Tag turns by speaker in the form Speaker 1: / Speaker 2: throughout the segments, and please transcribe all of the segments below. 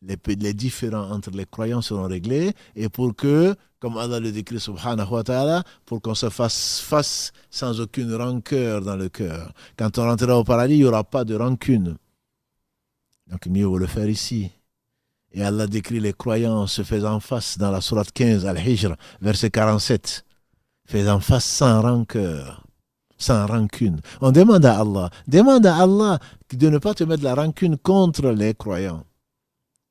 Speaker 1: les différends entre les croyants seront réglés et pour que, comme Allah le décrit subhanahu wa ta'ala, pour qu'on se fasse face sans aucune rancœur dans le cœur. Quand on rentrera au paradis, il n'y aura pas de rancune. Donc mieux vaut le faire ici. Et Allah décrit les croyants se faisant face dans la sourate 15, Al-Hijr, verset 47, faisant face sans rancœur, sans rancune. On demande à Allah de ne pas te mettre la rancune contre les croyants.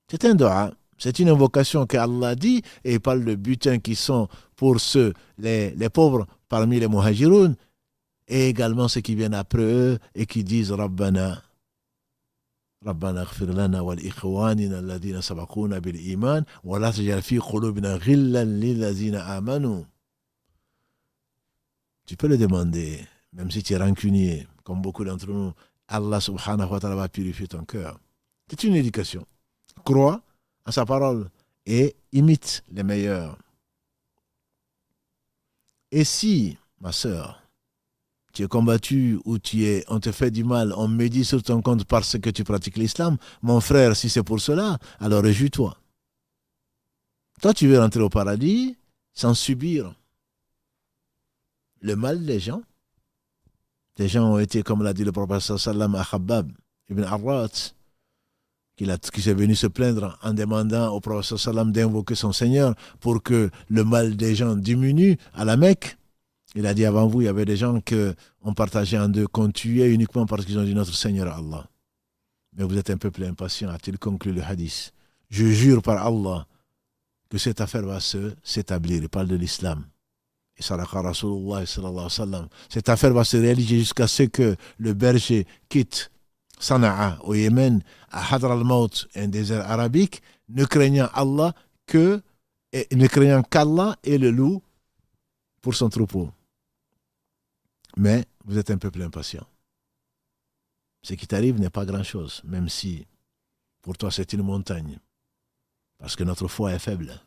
Speaker 1: C'est un dua, c'est une invocation qu'Allah dit et il parle de butins qui sont pour ceux, les pauvres parmi les muhajiroun et également ceux qui viennent après eux et qui disent Rabbana اغفر لنا ولإخواننا الذين سبقونا بالإيمان ولا تجعل في قلوبنا غلا للذين آمنوا. Tu peux le demander, même si tu es rancunier, comme beaucoup d'entre nous, Allah subhanahu wa ta'ala va purifier ton cœur. C'est une éducation. Crois à sa parole et imite les meilleurs. Et si, ma sœur, tu es combattu ou on te fait du mal, on médit sur ton compte parce que tu pratiques l'islam, mon frère, si c'est pour cela, alors réjouis-toi. Toi, tu veux rentrer au paradis sans subir le mal des gens. Des gens ont été, comme l'a dit le prophète sallam à Khabbab ibn Arrat, qui s'est venu se plaindre en demandant au prophète sallam d'invoquer son Seigneur pour que le mal des gens diminue à la Mecque. Il a dit avant vous, il y avait des gens qu'on partageait en deux, qu'on tuait uniquement parce qu'ils ont dit notre Seigneur Allah. Mais vous êtes un peuple impatient, a-t-il conclu le hadith. Je jure par Allah que cette affaire va s'établir. Il parle de l'islam. Et sadaqa Rasulullah sallallahu alayhi wa sallam. Cette affaire va se réaliser jusqu'à ce que le berger quitte Sana'a au Yémen, à Hadr al-Maut, un désert arabique, ne craignant qu'Allah et le loup pour son troupeau. Mais vous êtes un peuple impatient. Ce qui t'arrive n'est pas grand-chose, même si pour toi c'est une montagne. Parce que notre foi est faible.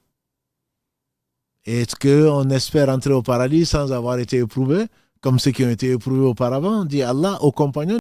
Speaker 1: Est-ce qu'on espère entrer au paradis sans avoir été éprouvé, comme ceux qui ont été éprouvés auparavant, dit Allah aux compagnons